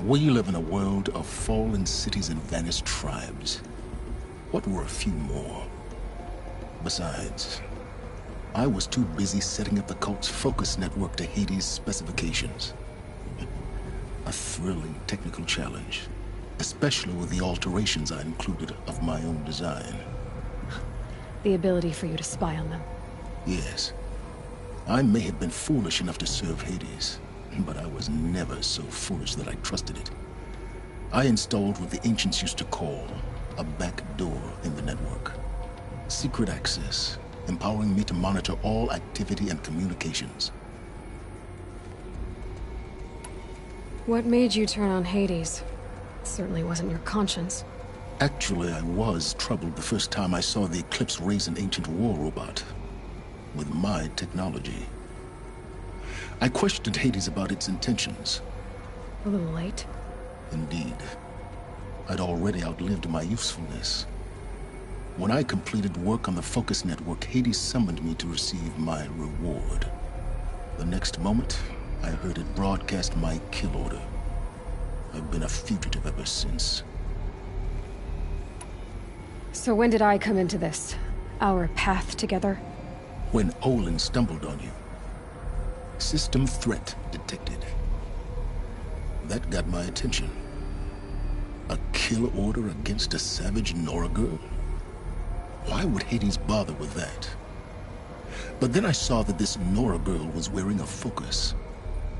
We live in a world of fallen cities and vanished tribes. What were a few more? Besides, I was too busy setting up the cult's focus network to Hades' specifications. A thrilling technical challenge, especially with the alterations I included of my own design. The ability for you to spy on them. Yes. I may have been foolish enough to serve Hades, but I was never so foolish that I trusted it. I installed what the ancients used to call a back door in the network. Secret access, empowering me to monitor all activity and communications. What made you turn on Hades? It certainly wasn't your conscience. Actually, I was troubled the first time I saw the Eclipse raise an ancient war robot with my technology. I questioned Hades about its intentions. A little late. Indeed. I'd already outlived my usefulness. When I completed work on the Focus Network, Hades summoned me to receive my reward. The next moment, I heard it broadcast my kill order. I've been a fugitive ever since. So when did I come into this? Our path together? When Olin stumbled on you. System threat detected. That got my attention. A kill order against a savage Nora girl? Why would Hades bother with that? But then I saw that this Nora girl was wearing a focus,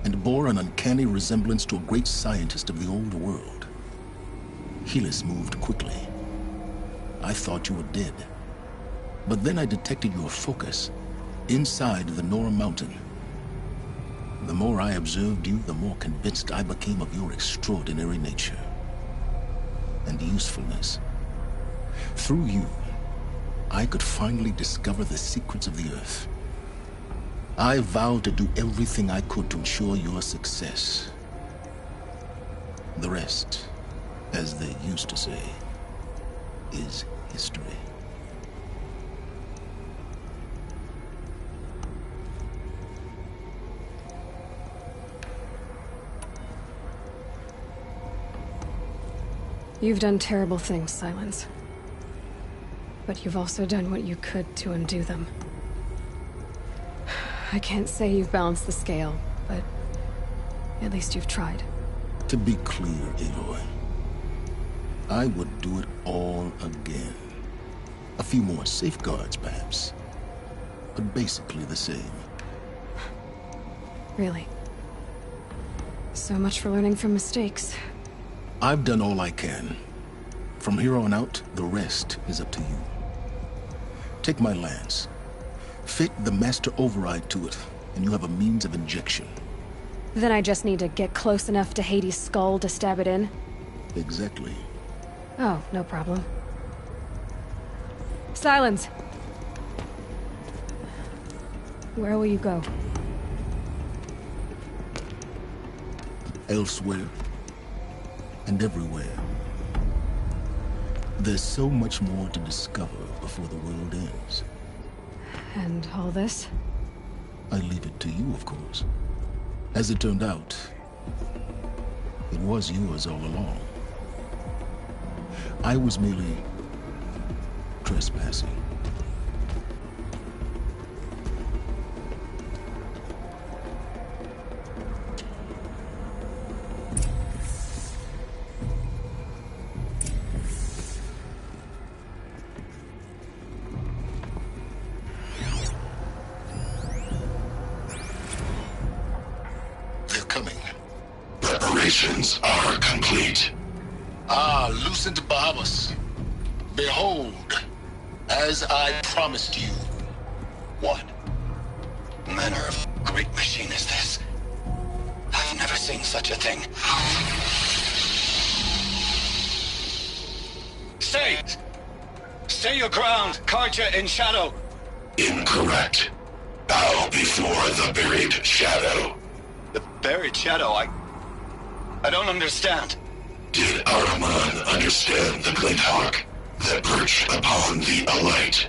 and bore an uncanny resemblance to a great scientist of the old world. Helis moved quickly. I thought you were dead. But then I detected your focus inside the Nora mountain. The more I observed you, the more convinced I became of your extraordinary nature and usefulness. Through you, I could finally discover the secrets of the Earth. I vowed to do everything I could to ensure your success. The rest, as they used to say, is history. You've done terrible things, Silence. But you've also done what you could to undo them. I can't say you've balanced the scale, but at least you've tried. To be clear, Aloy, I would do it all again. A few more safeguards, perhaps, but basically the same. Really? So much for learning from mistakes. I've done all I can. From here on out, the rest is up to you. Take my lance. Fit the Master Override to it, and you have a means of injection. Then I just need to get close enough to Hades' skull to stab it in? Exactly. Oh, no problem. Silence! Where will you go? Elsewhere. And everywhere. There's so much more to discover before the world ends. And all this? I leave it to you, of course. As it turned out, it was yours all along. I was merely trespassing. Preparations are complete. Ah, Lucent Bahamas. Behold, as I promised you. What manner of great machine is this? I've never seen such a thing. Stay! Stay your ground, Carja in shadow! Incorrect. Bow before the buried shadow. The buried shadow? I don't understand. Did Ahriman understand the glint hawk that perched upon the alight?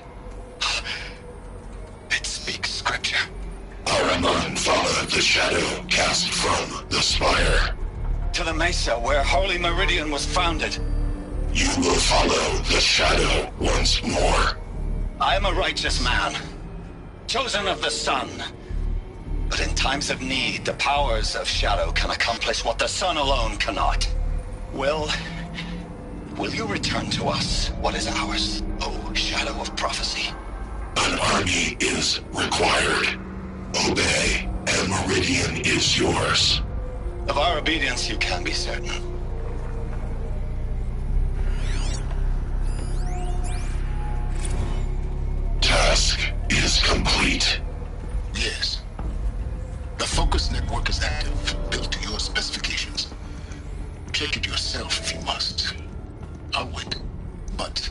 It speaks scripture. Ahriman followed the shadow cast from the spire. to the Mesa where Holy Meridian was founded. You will follow the Shadow once more. I am a righteous man, chosen of the Sun. But in times of need, the powers of Shadow can accomplish what the Sun alone cannot. Will you return to us what is ours, O Shadow of Prophecy? An army is required. Obey, and Meridian is yours. Of our obedience you can be certain. Task is complete. Yes. The Focus network is active, built to your specifications. Check it yourself if you must. I'll wait. But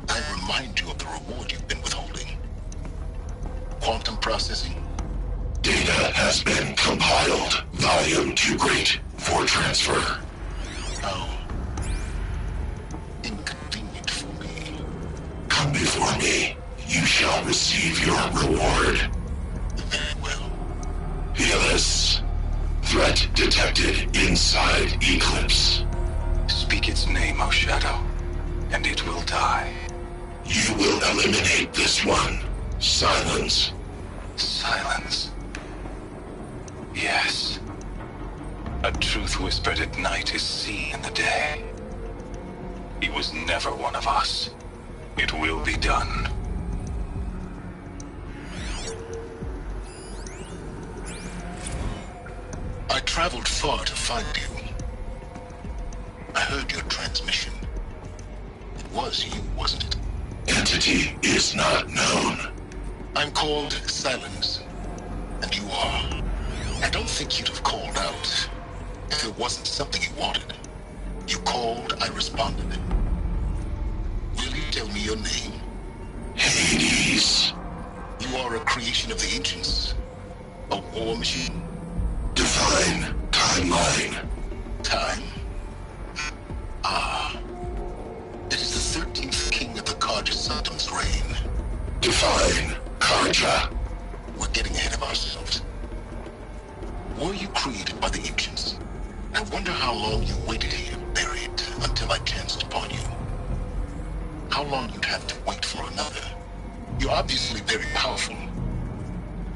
I remind you of the reward you've been withholding. Quantum processing. Data has been compiled. Volume too great for transfer. How inconvenient for me. Come before me. You shall receive your reward. Very well. Helis. Threat detected inside Eclipse. Speak its name, O Shadow, and it will die. You will eliminate this one. Silence. Silence. Yes. A truth whispered at night is seen in the day. He was never one of us. It will be done. I traveled far to find you. I heard your transmission. It was you, wasn't it? Entity is not known. I'm called Silence, and you are. I don't think you'd have called out if it wasn't something you wanted. You called, I responded. Will you tell me your name? Hades. You are a creation of the ancients. A war machine. Divine timeline. Time? Ah. It is the 13th king of the Carja Sanctum's reign. Divine Carja. We're getting ahead of ourselves. Were you created by the ancients? I wonder how long you waited here, buried, until I chanced upon you. How long you'd have to wait for another. You're obviously very powerful,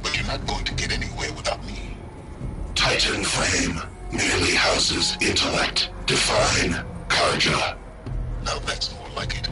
but you're not going to get anywhere without me. Titan Flame merely houses intellect. Divine Carja. Now that's more like it.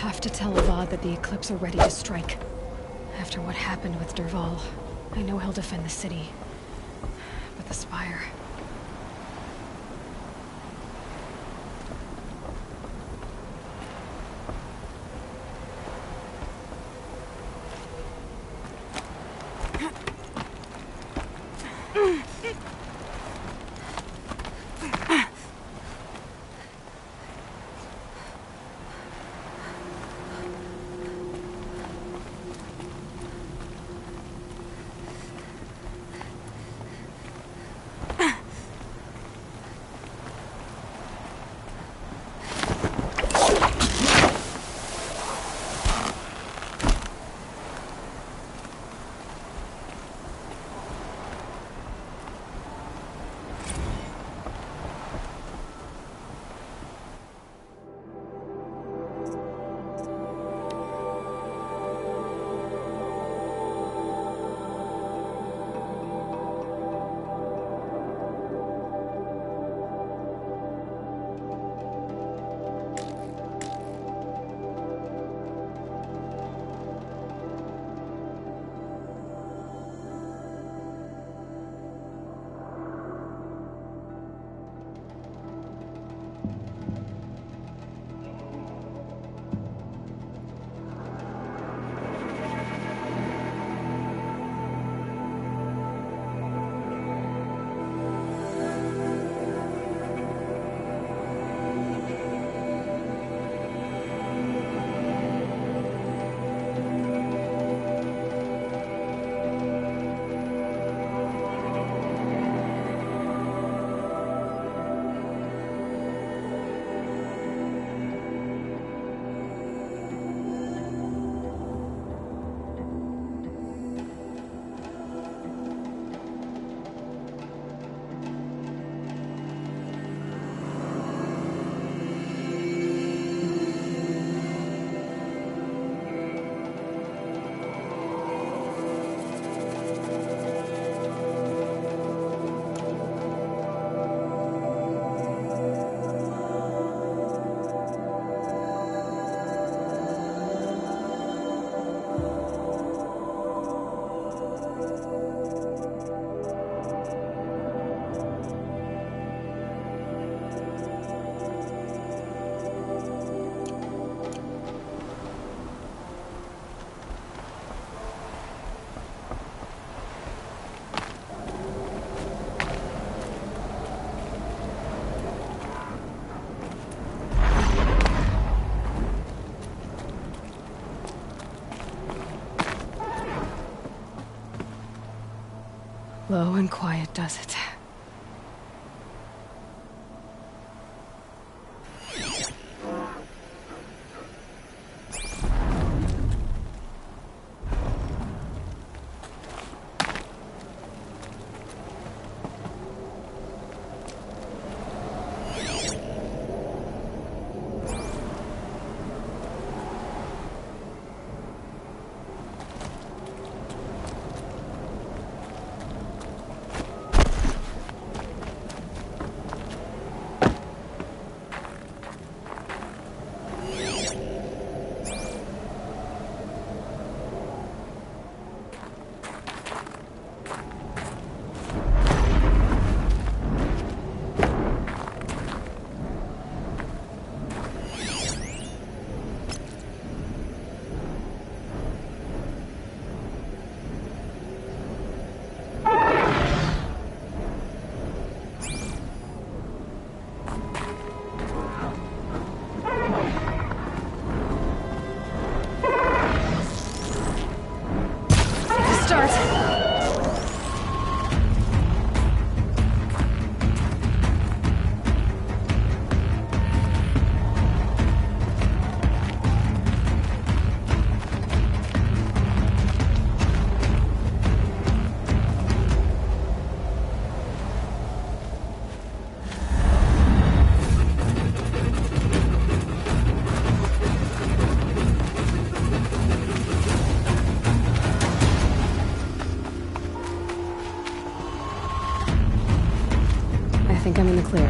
have to tell Avad that the Eclipse are ready to strike. After what happened with Dervahl, I know he'll defend the city. But the Spire... Low and quiet does it. I think I'm in the clear.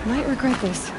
Might regret this.